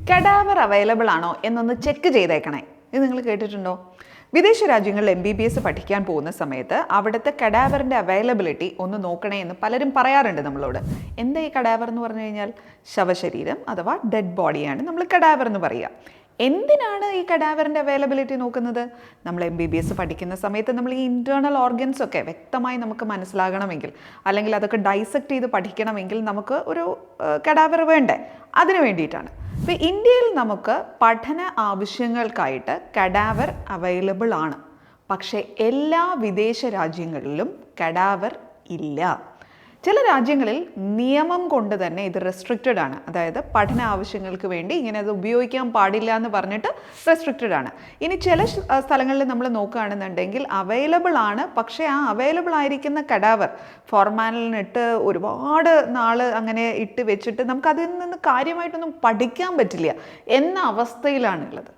Cadaver available ആണോ എന്നൊന്ന് check ചെയ്തേക്കണേ. ഇത് നിങ്ങൾ കേട്ടിട്ടുണ്ടോ? വിദേശ രാജ്യങ്ങളിൽ MBBS പഠിക്കാൻ പോകുന്ന സമയത്ത് അവിടുത്തെ കഡാവറിൻ്റെ അവൈലബിലിറ്റി ഒന്ന് നോക്കണേ എന്ന് പലരും പറയാറുണ്ട് നമ്മളോട്. എന്താ ഈ കഡാവർ എന്ന് പറഞ്ഞു കഴിഞ്ഞാൽ ശവശരീരം അഥവാ ഡെഡ് ബോഡിയാണ് നമ്മൾ കഡാവർ എന്ന് പറയുക. എന്തിനാണ് ഈ കഡാവറിൻ്റെ അവൈലബിലിറ്റി നോക്കുന്നത്? നമ്മൾ MBBS പഠിക്കുന്ന സമയത്ത് നമ്മൾ ഈ ഇൻറ്റേർണൽ ഓർഗൻസ് ഒക്കെ വ്യക്തമായി നമുക്ക് മനസ്സിലാകണമെങ്കിൽ, അല്ലെങ്കിൽ അതൊക്കെ ഡൈസെക്റ്റ് ചെയ്ത് പഠിക്കണമെങ്കിൽ നമുക്ക് ഒരു കഡാവർ വേണ്ടേ? അതിന് വേണ്ടിയിട്ടാണ്. ഇപ്പോൾ ഇന്ത്യയിൽ നമുക്ക് പഠന ആവശ്യങ്ങൾക്കായിട്ട് കഡാവർ അവൈലബിൾ ആണ്. പക്ഷേ എല്ലാ വിദേശ രാജ്യങ്ങളിലും കഡാവർ ഇല്ല. ചില രാജ്യങ്ങളിൽ നിയമം കൊണ്ട് തന്നെ ഇത് റെസ്ട്രിക്റ്റഡ് ആണ്. അതായത് പഠന ആവശ്യങ്ങൾക്ക് വേണ്ടി ഇങ്ങനെ അത് ഉപയോഗിക്കാൻ പാടില്ല എന്ന് പറഞ്ഞിട്ട് റെസ്ട്രിക്റ്റഡ് ആണ്. ഇനി ചില സ്ഥലങ്ങളിൽ നമ്മൾ നോക്കുകയാണെന്നുണ്ടെങ്കിൽ അവൈലബിൾ ആണ്. പക്ഷേ ആ അവൈലബിൾ ആയിരിക്കുന്ന കഡാവർ ഫോർമാലിനിട്ട് ഒരുപാട് നാൾ അങ്ങനെ ഇട്ട് വെച്ചിട്ട് നമുക്കതിൽ നിന്ന് കാര്യമായിട്ടൊന്നും പഠിക്കാൻ പറ്റില്ല എന്ന അവസ്ഥയിലാണുള്ളത്.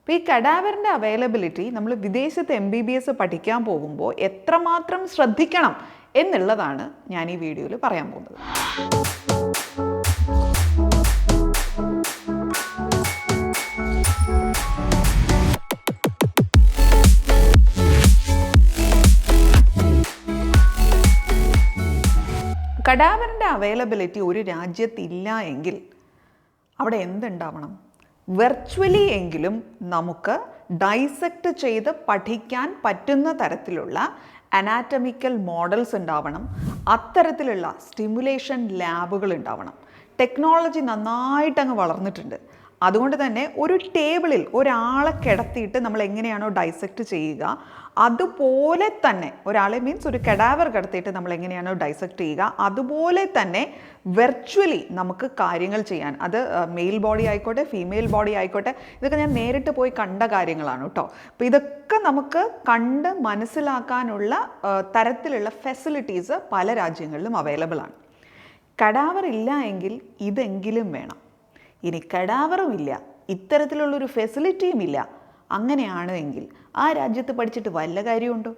അപ്പോൾ ഈ കഡാവറിൻ്റെ അവൈലബിലിറ്റി നമ്മൾ വിദേശത്ത് MBBS പഠിക്കാൻ പോകുമ്പോൾ എത്രമാത്രം ശ്രദ്ധിക്കണം എന്നുള്ളതാണ് ഞാൻ ഈ വീഡിയോയിൽ പറയാൻ പോകുന്നത്. കഡാവറിൻ്റെ അവൈലബിലിറ്റി ഒരു രാജ്യത്തില്ല എങ്കിൽ അവിടെ എന്തുണ്ടാവണം? വെർച്വലി എങ്കിലും നമുക്ക് ഡൈസെക്റ്റ് ചെയ്ത് പഠിക്കാൻ പറ്റുന്ന തരത്തിലുള്ള അനാറ്റമിക്കൽ മോഡൽസ് ഉണ്ടാവണം. അത്തരത്തിലുള്ള സ്റ്റിമുലേഷൻ ലാബുകൾ ഉണ്ടാവണം. ടെക്നോളജി നന്നായിട്ടങ്ങ് വളർന്നിട്ടുണ്ട്. അതുകൊണ്ട് തന്നെ ഒരു ടേബിളിൽ ഒരാളെ കിടത്തിയിട്ട് നമ്മൾ എങ്ങനെയാണോ ഡൈസെക്റ്റ് ചെയ്യുക, അതുപോലെ തന്നെ ഒരാളെ മീൻസ് ഒരു കഡാവർ കിടത്തിയിട്ട് നമ്മൾ എങ്ങനെയാണോ ഡൈസെക്റ്റ് ചെയ്യുക, അതുപോലെ തന്നെ വെർച്വലി നമുക്ക് കാര്യങ്ങൾ ചെയ്യാൻ, അത് മെയിൽ ബോഡി ആയിക്കോട്ടെ ഫീമെയിൽ ബോഡി ആയിക്കോട്ടെ, ഇതൊക്കെ ഞാൻ നേരിട്ട് പോയി കണ്ട കാര്യങ്ങളാണ് കേട്ടോ. അപ്പോൾ ഇതൊക്കെ നമുക്ക് കണ്ട് മനസ്സിലാക്കാനുള്ള തരത്തിലുള്ള ഫെസിലിറ്റീസ് പല രാജ്യങ്ങളിലും അവൈലബിൾ ആണ്. കഡാവർ ഇല്ല എങ്കിൽ ഇതെങ്കിലും വേണം. ഇനി കഡാവറും ഇല്ല, ഇത്തരത്തിലുള്ളൊരു ഫെസിലിറ്റിയും ഇല്ല, അങ്ങനെയാണ് എങ്കിൽ ആ രാജ്യത്ത് പഠിച്ചിട്ട് വല്ല കാര്യമുണ്ടോ?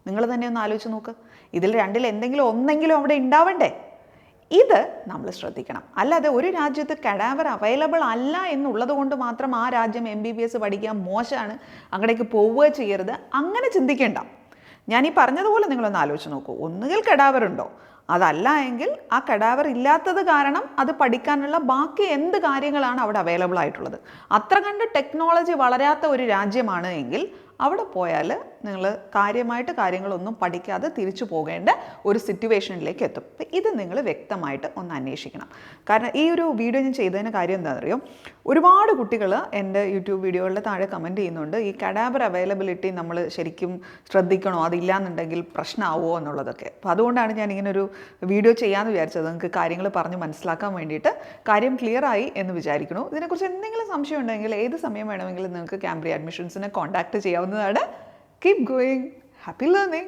നിങ്ങൾ തന്നെ ഒന്ന് ആലോചിച്ച് നോക്ക്. ഇതിൽ രണ്ടിൽ എന്തെങ്കിലും ഒന്നെങ്കിലും അവിടെ ഉണ്ടാവണ്ടേ? ഇത് നമ്മൾ ശ്രദ്ധിക്കണം. അല്ലാതെ ഒരു രാജ്യത്ത് കഡാവർ അവൈലബിൾ അല്ല എന്നുള്ളത് കൊണ്ട് മാത്രം ആ രാജ്യം MBBS പഠിക്കാൻ മോശമാണ്, അങ്ങടേക്ക് പോവുക ചെയ്യരുത്, അങ്ങനെ ചിന്തിക്കേണ്ട. ഞാൻ ഈ പറഞ്ഞതുപോലെ നിങ്ങളൊന്ന് ആലോചിച്ച് നോക്കൂ. ഒന്നുകിൽ കഡാവർ ഉണ്ടോ, അതല്ല എങ്കിൽ ആ കഡാവർ ഇല്ലാത്തത് കാരണം അത് പഠിക്കാനുള്ള ബാക്കി എന്ത് കാര്യങ്ങളാണ് അവിടെ അവൈലബിൾ ആയിട്ടുള്ളത്. അത്ര കണ്ട് ടെക്നോളജി വളരാത്ത ഒരു രാജ്യമാണ് എങ്കിൽ അവിടെ പോയാൽ നിങ്ങൾ കാര്യമായിട്ട് കാര്യങ്ങളൊന്നും പഠിക്കാതെ തിരിച്ചു പോകേണ്ട ഒരു സിറ്റുവേഷനിലേക്ക് എത്തും. അപ്പം ഇത് നിങ്ങൾ വ്യക്തമായിട്ട് ഒന്ന് അന്വേഷിക്കണം. കാരണം ഈ ഒരു വീഡിയോ ഞാൻ ചെയ്തതിന് കാര്യം എന്താണെന്ന് അറിയോ? ഒരുപാട് കുട്ടികൾ എൻ്റെ യൂട്യൂബ് വീഡിയോകളിൽ താഴെ കമൻറ്റ് ചെയ്യുന്നുണ്ട്, ഈ കഡാവർ അവൈലബിലിറ്റി നമ്മൾ ശരിക്കും ശ്രദ്ധിക്കണോ, അതില്ലാന്നുണ്ടെങ്കിൽ പ്രശ്നമാവുമോ എന്നുള്ളതൊക്കെ. അപ്പോൾ അതുകൊണ്ടാണ് ഞാൻ ഇങ്ങനൊരു വീഡിയോ ചെയ്യാമെന്ന് വിചാരിച്ചത്. നിങ്ങൾക്ക് കാര്യങ്ങൾ പറഞ്ഞ് മനസ്സിലാക്കാൻ വേണ്ടിയിട്ട്. കാര്യം ക്ലിയർ ആയി എന്ന് വിചാരിക്കുന്നു. ഇതിനെക്കുറിച്ച് എന്തെങ്കിലും സംശയം ഉണ്ടെങ്കിൽ ഏത് സമയം വേണമെങ്കിലും നിങ്ങൾക്ക് കാംബ്രിയ അഡ്മിഷൻസിനെ കോൺടാക്റ്റ് ചെയ്യാവുന്നതാണ്. Keep going. Happy learning.